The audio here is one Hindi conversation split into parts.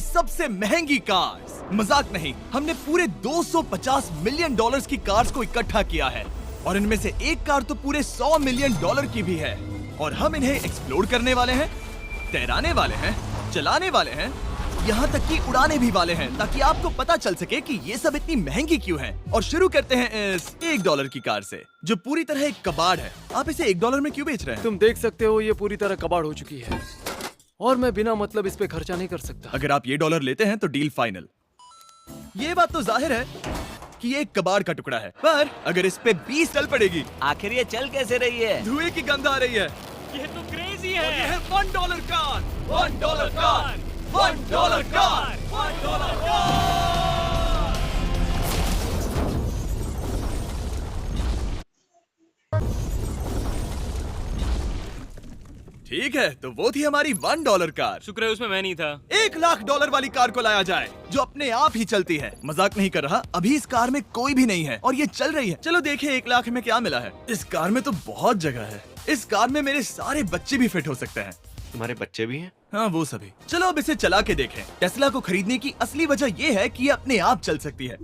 सबसे महंगी कार्स। मजाक नहीं, हमने पूरे 250 मिलियन डॉलर्स की कार्स को इकट्ठा किया है और इनमें से एक कार तो पूरे 100 मिलियन डॉलर की भी है। और हम इन्हें एक्सप्लोर करने वाले हैं, तैराने वाले हैं, चलाने वाले हैं, यहाँ तक कि उड़ाने भी वाले हैं, ताकि आपको पता चल सके कि ये सब इतनी महंगी क्यों है। और शुरू करते हैं इस $1 की कार से, जो पूरी तरह एक कबाड़ है। आप इसे $1 में क्यों बेच रहे हैं? तुम देख सकते हो ये पूरी तरह कबाड़ हो चुकी है और मैं बिना मतलब इस पे खर्चा नहीं कर सकता। अगर आप ये $1 लेते हैं तो डील फाइनल। ये बात तो जाहिर है कि ये एक कबाड़ का टुकड़ा है, पर अगर इस पे 20 चल पड़ेगी। आखिर ये चल कैसे रही है? धुएं की गंध आ रही है। ये तो क्रेजी है। और ये है $1 कार, $1 कार, $1 कार, $1 कार। ठीक है, तो वो थी हमारी $1 कार। शुक्र है उसमें मैं नहीं था। $1 लाख वाली कार को लाया जाए जो अपने आप ही चलती है। मजाक नहीं कर रहा, अभी इस कार में कोई भी नहीं है और ये चल रही है। चलो देखें 1 लाख में क्या मिला है। इस कार में तो बहुत जगह है। इस कार में मेरे सारे बच्चे भी फिट हो सकते हैं। तुम्हारे बच्चे भी हैं? हाँ, वो सभी। चलो अब इसे चला के देखें। टेस्ला को खरीदने की असली वजह ये है कि ये अपने आप चल सकती है।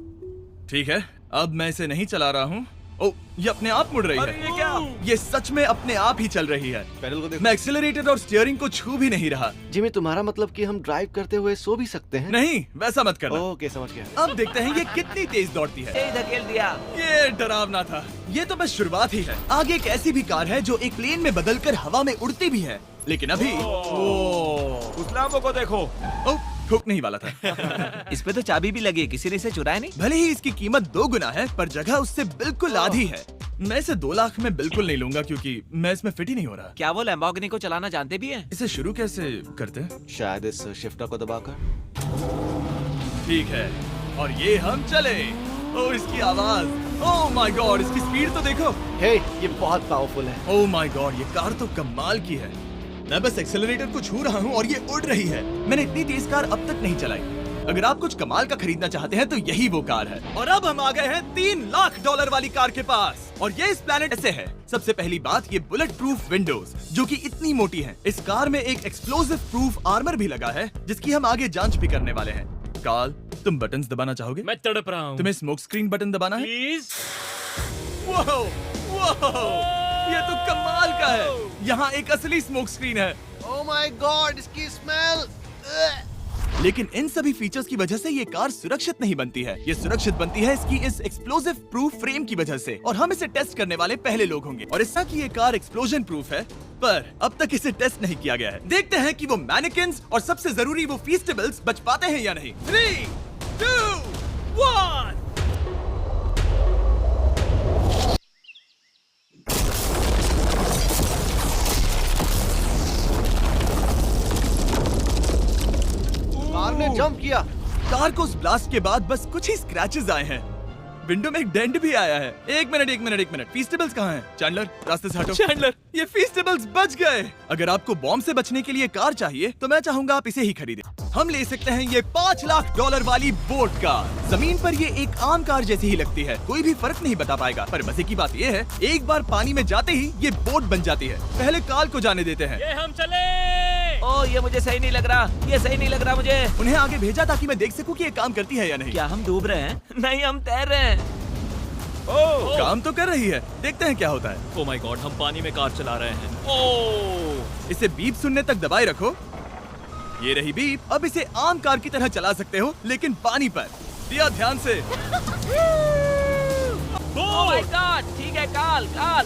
ठीक है, अब मैं इसे नहीं चला रहा हूँ। ओ, ये अपने आप मुड़ रही है। ये क्या? ये सच में अपने आप ही चल रही है। पैडल को देखो। मैं एक्सीलरेटर और स्टीयरिंग को छू भी नहीं रहा। जिमी, तुम्हारा मतलब कि हम ड्राइव करते हुए सो भी सकते हैं? नहीं, वैसा मत करना। ओके, समझ गया। अब देखते हैं ये कितनी तेज दौड़ती है। यही धकेल दिया। ये डरावना था। ये तो बस शुरुआत ही है। आगे एक ऐसी भी कार है जो एक प्लेन में बदलकर हवा में उड़ती भी है, लेकिन अभी उस लाम्बो को देखो। ओ, ठोक नहीं वाला था। इस पे तो चाबी भी लगी है, किसी ने इसे चुराया नहीं। भले ही इसकी कीमत 2 गुना है, पर जगह उससे बिल्कुल आधी है। मैं इसे 2 लाख में बिल्कुल नहीं लूंगा क्योंकि मैं इसमें फिट ही नहीं हो रहा। क्या वो लैम्बोर्गिनी को चलाना जानते भी हैं? इसे शुरू कैसे करते हैं? शायद इस शिफ्टर को दबाकर। ठीक है, और ये हम चले। ओ, इसकी आवाज, ओह माय गॉड, इसकी स्पीड तो देखो। हे, ये बहुत पावरफुल है। ओह माय गॉड, ये कार तो कमाल की है। मैं बस एक्सेलरेटर को छू रहा हूँ और ये उड़ रही है। मैंने इतनी तेज कार अब तक नहीं चलाई। अगर आप कुछ कमाल का खरीदना चाहते हैं तो यही वो कार है। और अब हम आ गए हैं $3 लाख वाली कार के पास, और ये इस प्लेनेट से है। सबसे पहली बात, ये बुलेट प्रूफ विंडोज जो कि इतनी मोटी हैं। इस कार में एक एक्सप्लोसिव प्रूफ आर्मर भी लगा है, जिसकी हम आगे जांच भी करने वाले हैं। कार्ल, तुम बटन्स दबाना चाहोगे? मैं तड़प रहा हूँ। तुम्हें स्मोक स्क्रीन बटन दबाना है? प्लीज। वो, ये तो कमाल का है। यहाँ एक असली स्मोक स्क्रीन है। ओह माय गॉड, इसकी स्मेल। लेकिन इन सभी फीचर्स की वजह से ये कार सुरक्षित नहीं बनती है। ये सुरक्षित बनती है इसकी इस एक्सप्लोसिव प्रूफ फ्रेम की वजह से, और हम इसे टेस्ट करने वाले पहले लोग होंगे। और ऐसा कि ये कार एक्सप्लोजन प्रूफ है, पर अब तक इसे टेस्ट नहीं किया गया है। देखते हैं कि वो मैनिकिन्स और सबसे जरूरी वो फीस्टेबल्स बच पाते हैं या नहीं। 3, 2, 1। कार ने जंप किया। कार को उस ब्लास्ट के बाद बस कुछ ही स्क्रैचेस आए हैं। विंडो में एक डेंट भी आया है। एक मिनट, फीस्टेबल्स कहाँ हैं? चैंडलर, रास्ते से हटो। चैंडलर, ये फीस्टेबल्स बच गए। अगर आपको बॉम्ब से बचने के लिए कार चाहिए तो मैं चाहूंगा आप इसे ही खरीदें। हम ले सकते हैं ये $5 लाख वाली बोट कार। जमीन पर ये एक आम कार जैसी ही लगती है, कोई भी फर्क नहीं बता पाएगा। पर मजे की बात ये है, एक बार पानी में जाते ही ये बोट बन जाती है। पहले कार्ल को जाने देते हैं। ये हम चले। ओ, ये मुझे सही नहीं लग रहा। ये सही नहीं लग रहा मुझे। उन्हें आगे भेजा ताकि मैं देख सकूं कि ये काम करती है या नहीं। क्या हम डूब रहे हैं? नहीं, हम तैर रहे हैं। काम तो कर रही है, देखते हैं क्या होता है। ओह माय गॉड, हम पानी में कार चला रहे हैं। ओह, इसे बीप सुनने तक दबाए रखो। ये रही बीप। अब इसे आम कार की तरह चला सकते हो, लेकिन पानी पर। दिया ध्यान से। ओह माय गॉड, ठीक है कार्ल, कार्ल।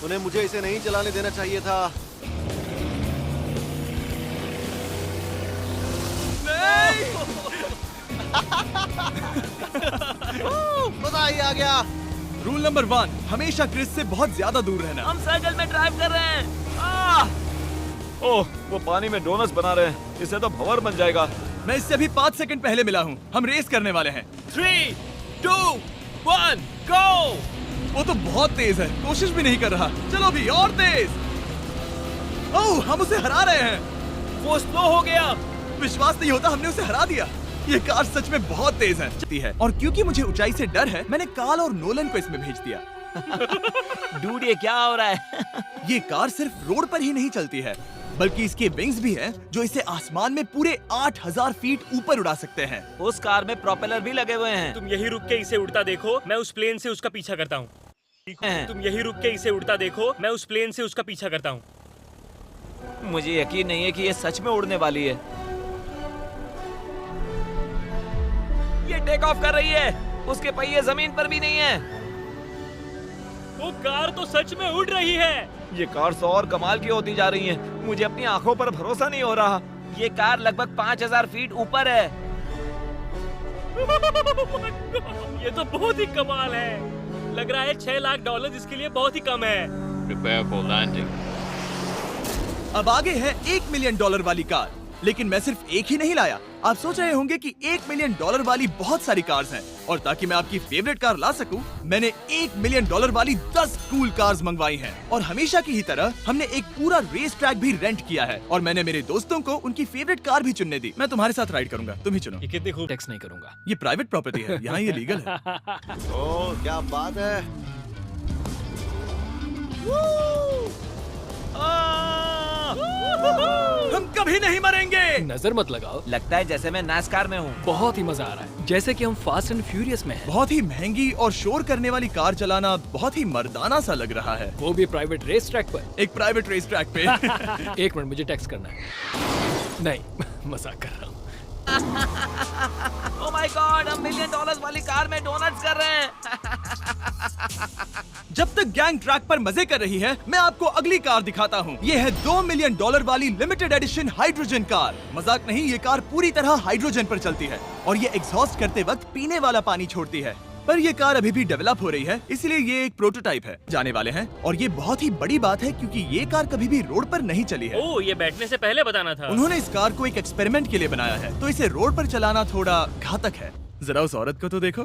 उन्हें मुझे इसे नहीं चलाने देना चाहिए था। मजा ही आ गया। रूल नंबर 1, हमेशा क्रिस से बहुत ज्यादा दूर रहना। हम साइकिल में ड्राइव कर रहे हैं। ओह, वो पानी में डोनट्स बना रहे हैं। इससे तो भंवर बन जाएगा। मैं इससे अभी 5 सेकंड पहले मिला हूँ। हम रेस करने वाले हैं। 3, 2, 1, गो। वो तो बहुत तेज है, कोशिश भी नहीं कर रहा। चलो भी और तेज। ओह, हम उसे हरा रहे हैं। वो स्लो हो गया। विश्वास नहीं होता, हमने उसे हरा दिया। ये कार सच में बहुत तेज है। और क्योंकि मुझे ऊंचाई से डर है, मैंने कार्ल और नोलन को इसमें भेज दिया। डूड ये क्या हो रहा है? ये कार सिर्फ रोड पर ही नहीं चलती है, बल्कि इसके विंग्स भी हैं जो इसे आसमान में पूरे 8000 फीट ऊपर उड़ा सकते हैं। उस कार में प्रोपेलर भी लगे हुए हैं। तुम यही रुक के इसे उड़ता देखो, मैं उस प्लेन से उसका पीछा करता हूँ। तुम यही रुक के इसे उड़ता देखो, मैं उस प्लेन से उसका पीछा करता हूँ। मुझे यकीन नहीं है कि ये सच में उड़ने वाली है। ये टेक ऑफ कर रही है। उसके पहिए जमीन पर भी नहीं है। वो कार तो सच में उड़ रही है। ये कार 100 और कमाल की होती जा रही है। मुझे अपनी आंखों पर भरोसा नहीं हो रहा। ये कार लगभग 5000 फीट ऊपर है। ये तो बहुत ही कमाल है। लग रहा है $6 लाख इसके लिए बहुत ही कम है। Prepare for landing. अब आगे है $1 मिलियन वाली कार, लेकिन मैं सिर्फ एक ही नहीं लाया। आप सोच रहे होंगे कि $1 मिलियन वाली बहुत सारी कार्स हैं, और ताकि मैं आपकी फेवरेट कार ला सकूं, मैंने $1 मिलियन वाली 10 कूल कार्स मंगवाई हैं। और हमेशा की ही तरह हमने एक पूरा रेस ट्रैक भी रेंट किया है, और मैंने मेरे दोस्तों को उनकी फेवरेट कार भी चुनने दी। मैं तुम्हारे साथ राइड करूंगा, तुम ही चुनो। ये कितनी खूब। टैक्स नहीं करूंगा। ये प्राइवेट प्रॉपर्टी है, यहाँ ये लीगल है। ओह क्या बात है। हम कभी नहीं मरेंगे। नजर मत लगाओ। लगता है जैसे मैं नास्कार में हूँ। बहुत ही मजा आ रहा है, जैसे कि हम फास्ट एंड फ्यूरियस में हैं। बहुत ही महंगी और शोर करने वाली कार चलाना बहुत ही मर्दाना सा लग रहा है। वो भी प्राइवेट रेस ट्रैक पर। एक प्राइवेट रेस ट्रैक पे। 1 मिनट, मुझे टैक्स करना है। नहीं, मजाक कर रहा हूँ। ओह माय गॉड, हम $1 मिलियन वाली कार में डोनट्स कर रहे हैं। जब तक गैंग ट्रैक पर मजे कर रही है, मैं आपको अगली कार दिखाता हूँ। ये है $2 मिलियन वाली लिमिटेड एडिशन हाइड्रोजन कार। मजाक नहीं, ये कार पूरी तरह हाइड्रोजन पर चलती है, और ये एग्जॉस्ट करते वक्त पीने वाला पानी छोड़ती है। पर ये कार अभी भी डेवलप हो रही है, इसलिए ये एक प्रोटोटाइप है, जाने वाले हैं। और ये बहुत ही बड़ी बात है, क्योंकि ये कार कभी भी रोड पर नहीं चली है। ओह, ये बैठने से पहले बताना था। उन्होंने इस कार को एक एक्सपेरिमेंट के लिए बनाया है, तो इसे रोड पर चलाना थोड़ा घातक है। जरा उस औरत को तो देखो,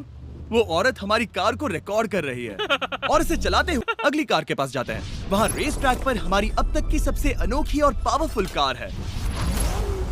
वो औरत हमारी कार को रिकॉर्ड कर रही है। और इसे चलाते हुए अगली कार के पास जाते हैं। वहाँ रेस ट्रैक पर हमारी अब तक की सबसे अनोखी और पावरफुल कार है।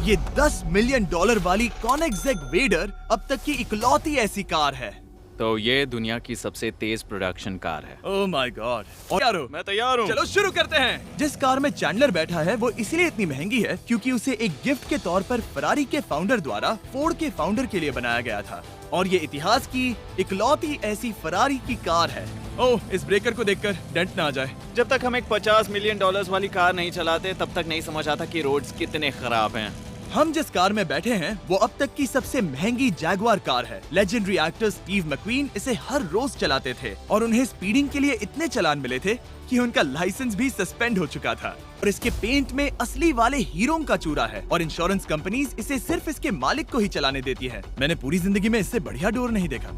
ये $10 मिलियन वाली कोनिग्सेग वेडर अब तक की इकलौती ऐसी कार है। तो ये दुनिया की सबसे तेज प्रोडक्शन कार है। Oh my God. और तैयार हो? मैं तैयार हूँ। चलो शुरू करते हैं। जिस कार में चैंडलर बैठा है वो इसलिए इतनी महंगी है क्योंकि उसे एक गिफ्ट के तौर पर फरारी के फाउंडर द्वारा फोर्ड के फाउंडर के लिए बनाया गया था, और ये इतिहास की इकलौती ऐसी फरारी की कार है। ओह, इस ब्रेकर को देखकर डेंट ना आ जाए। जब तक हम एक $50 मिलियन वाली कार नहीं चलाते, तब तक नहीं समझ आता कि रोड्स कितने खराब हैं। हम जिस कार में बैठे हैं वो अब तक की सबसे महंगी जैगुआर कार है। लेजेंडरी एक्टर स्टीव मैक्वीन इसे हर रोज चलाते थे, और उन्हें स्पीडिंग के लिए इतने चालान मिले थे कि उनका लाइसेंस भी सस्पेंड हो चुका था। और इसके पेंट में असली वाले हीरों का चूरा है, और इंश्योरेंस कंपनीज इसे सिर्फ इसके मालिक को ही चलाने देती है। मैंने पूरी जिंदगी में इससे बढ़िया डोर नहीं देखा।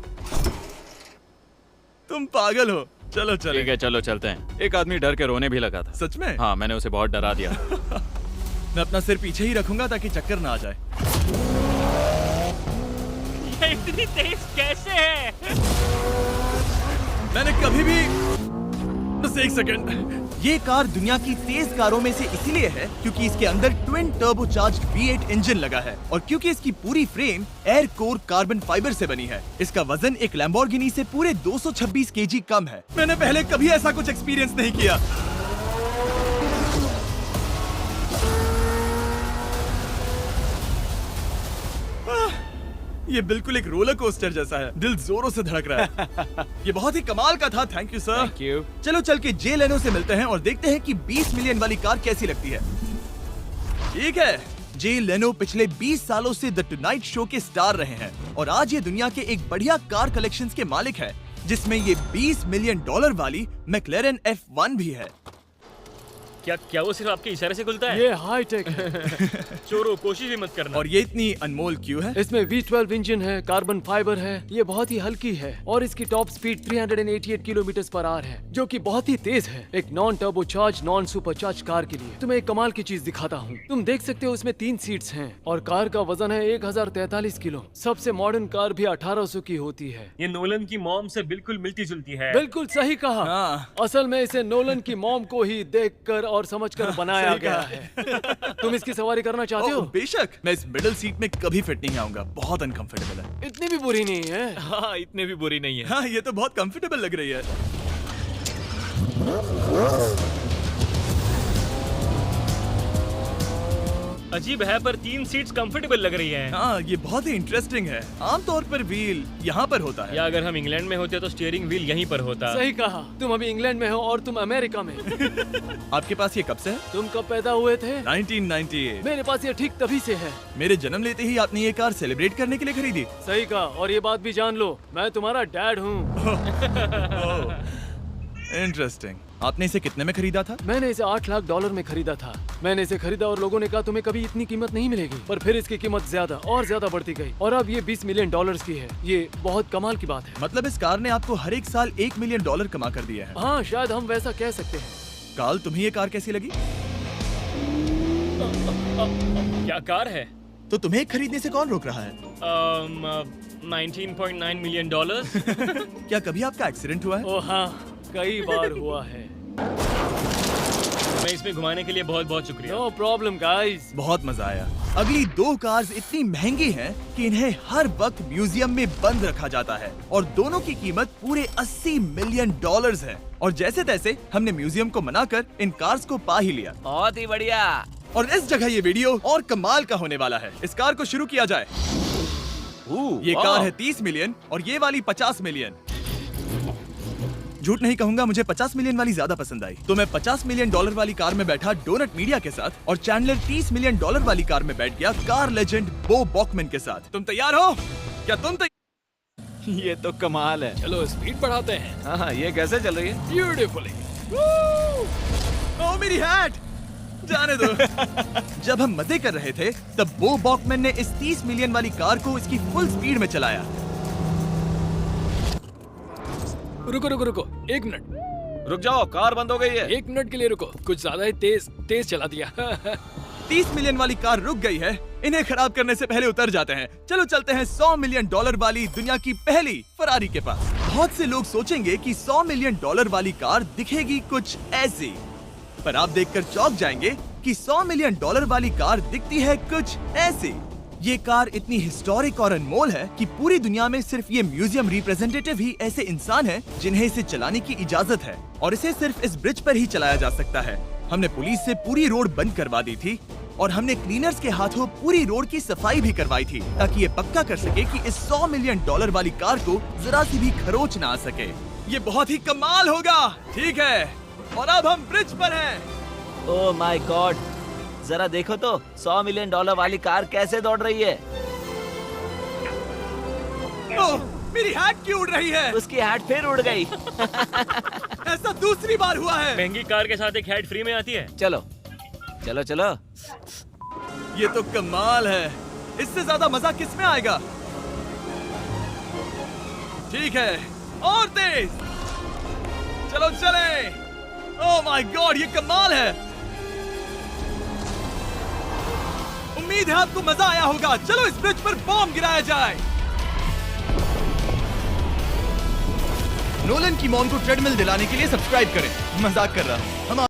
तुम पागल हो। चलो चलो। ठीक है, चलो चलते हैं। एक आदमी डर के रोने भी लगा था। सच में? हाँ, मैंने उसे बहुत डरा दिया। मैं अपना सिर पीछे ही रखूंगा ताकि चक्कर ना आ जाए। ये इतनी तेज कैसे है? मैंने कभी भी बस एक सेकंड। ये कार दुनिया की तेज कारों में से इसीलिए है क्योंकि इसके अंदर ट्विन टर्बोचार्ज्ड V8 इंजन लगा है, और क्योंकि इसकी पूरी frame air core carbon fibre से बनी है। इसका वजन एक लैम्बोर्गिनी से पूरे 226 kg कम है। मैंने पहले कभी ऐसा कुछ एक्सपीरियंस नहीं किया। ये बिल्कुल एक रोलर कोस्टर जैसा है। दिल जोरों से धड़क रहा है। ये बहुत ही कमाल का था। Thank you sir. Thank you. चलो चल के जे लेनो से मिलते हैं और देखते हैं कि 20 मिलियन वाली कार कैसी लगती है। ठीक है, जे लेनो पिछले 20 सालों से द टुनाइट शो के स्टार रहे हैं, और आज ये दुनिया के एक बढ़िया कार कलेक्शंस के मालिक है, जिसमें ये $20 मिलियन वाली मैक्लेरन F1 भी है। क्या वो सिर्फ आपके इशारे से खुलता है? ये हाई टेक है। चोरों, कोशिश भी मत करना। और ये इतनी अनमोल क्यों है? इसमें V12 इंजन है, कार्बन फाइबर है, ये बहुत ही हल्की है, और इसकी top speed 388 kilometre per hour है, जो कि बहुत ही तेज है एक non turbocharge non supercharge car के लिए। तुम्हें एक कमाल की चीज दिखाता हूँ। तुम देख सकते हो इसमें 3 सीट्स हैं, और कार का वजन है 1043 किलो। सबसे मॉडर्न कार भी 1800 की होती है। ये नोलन की मॉम से बिल्कुल मिलती जुलती है। बिल्कुल सही कहा। हाँ। असल में इसे नोलन की मॉम को ही देखकर और समझकर बनाया सही गया कहा। है। तुम इसकी सवारी करना चाहते हो? बेशक। मैं इस मिडिल सीट में कभी फिट नहीं आऊंगा, बहुत अनकंफर्टेबल है। इतनी भी बुरी नहीं है। हाँ, इतने भी बुरी नहीं है। हाँ, ये तो बहुत कंफर्टेबल लग रही है। अजीब है पर 3 सीट्स कंफर्टेबल लग रही हैं। हाँ, ये बहुत ही इंटरेस्टिंग है। आमतौर पर व्हील यहाँ पर होता है। या अगर हम इंग्लैंड में होते तो स्टीयरिंग व्हील यहीं पर होता। सही कहा, तुम अभी इंग्लैंड में हो और तुम अमेरिका में। आपके पास ये कब से है? तुम कब पैदा हुए थे? 1998। मेरे पास ये ठीक तभी से है। मेरे जन्म लेते ही आपने ये कार सेलिब्रेट करने के लिए खरीदी। सही कहा, और ये बात भी जान लो, मैं तुम्हारा डैड हूँ। इंटरेस्टिंग। आपने इसे कितने में खरीदा था? मैंने इसे $8 लाख में खरीदा था। मैंने इसे खरीदा और लोगों ने कहा तुम्हें कभी इतनी कीमत नहीं मिलेगी, पर फिर इसकी कीमत ज्यादा और ज्यादा बढ़ती गई और अब ये $20 मिलियन की है। ये बहुत कमाल की बात है। मतलब इस कार ने आपको हर एक साल $1 मिलियन कमा कर दिया है। हाँ, शायद हम वैसा कह सकते हैं। काल, तुम्हें ये कार कैसी लगी? क्या कार है? तो तुम्हें खरीदने से कौन रोक रहा है? 19.9 मिलियन डॉलर्स। क्या कभी आपका एक्सीडेंट हुआ है? ओ हाँ, कई बार हुआ है। मैं इसमें घुमाने के लिए बहुत बहुत शुक्रिया। No problem guys. बहुत मजा आया। अगली 2 कार्स इतनी महंगी हैं कि इन्हें हर वक्त म्यूजियम में बंद रखा जाता है और दोनों की कीमत पूरे $80 मिलियन है। और जैसे तैसे हमने म्यूजियम को मनाकर इन कार्स को पा ही लिया। बहुत ही बढ़िया। और इस जगह ये वीडियो और कमाल का होने वाला है। इस कार को शुरू किया जाए। ये कार है 30 मिलियन और ये वाली 50 मिलियन। झूठ नहीं कहूंगा, मुझे 50 मिलियन वाली ज्यादा पसंद आई। तो मैं $50 मिलियन वाली कार में बैठा डोनट मीडिया के साथ और चैंडलर $30 मिलियन वाली कार में बैठ गया कार लेजेंड बो बॉकमैन के साथ। तुम तैयार हो? क्या तुम ये तो कमाल है। चलो स्पीड बढ़ाते हैं। हाँ, ये कैसे चल रही है? ब्यूटीफुली। ओ मेरी हैट! जाने दो। जब हम मजे कर रहे थे तब बो बॉकमैन ने इस 30 मिलियन वाली कार को इसकी फुल स्पीड में चलाया। रुको रुको रुको, 1 मिनट। रुक जाओ, कार बंद हो गई है। 1 मिनट के लिए रुको, कुछ ज्यादा ही तेज चला दिया। 30 मिलियन वाली कार रुक गई है। इन्हें खराब करने से पहले उतर जाते हैं। चलो चलते हैं $100 मिलियन वाली दुनिया की पहली फरारी के पास। बहुत से लोग सोचेंगे कि $100 मिलियन वाली कार दिखेगी कुछ ऐसी, पर आप देखकर चौंक जाएंगे कि $100 मिलियन वाली कार दिखती है कुछ ऐसी। ये कार इतनी हिस्टोरिक और अनमोल है कि पूरी दुनिया में सिर्फ ये म्यूजियम रिप्रेजेंटेटिव ही ऐसे इंसान हैं जिन्हें इसे चलाने की इजाजत है और इसे सिर्फ इस ब्रिज पर ही चलाया जा सकता है। हमने पुलिस से पूरी रोड बंद करवा दी थी और हमने क्लीनर्स के हाथों पूरी रोड की सफाई भी करवाई थी ताकि ये पक्का कर सके कि इस $100 मिलियन वाली कार को जरा सी भी खरोच ना आ सके। ये बहुत ही कमाल होगा। ठीक है, और अब हम ब्रिज पर हैं। ओह माय गॉड, जरा देखो तो $100 मिलियन वाली कार कैसे दौड़ रही है। ओह, मेरी हैट क्यों उड़ रही है? उसकी हैट फिर उड़ गई। ऐसा दूसरी बार हुआ है। महंगी कार के साथ एक हैट फ्री में आती है। चलो चलो चलो। ये तो कमाल है। इससे ज्यादा मजा किस में आएगा? ठीक है, और तेज। चलो चले। ओह माय गॉड, ये कमाल है। उम्मीद है आपको मजा आया होगा। चलो इस ब्रिज पर बॉम्ब गिराया जाए। नोलन की मॉम को ट्रेडमिल दिलाने के लिए सब्सक्राइब करें। मजाक कर रहा हूं। हम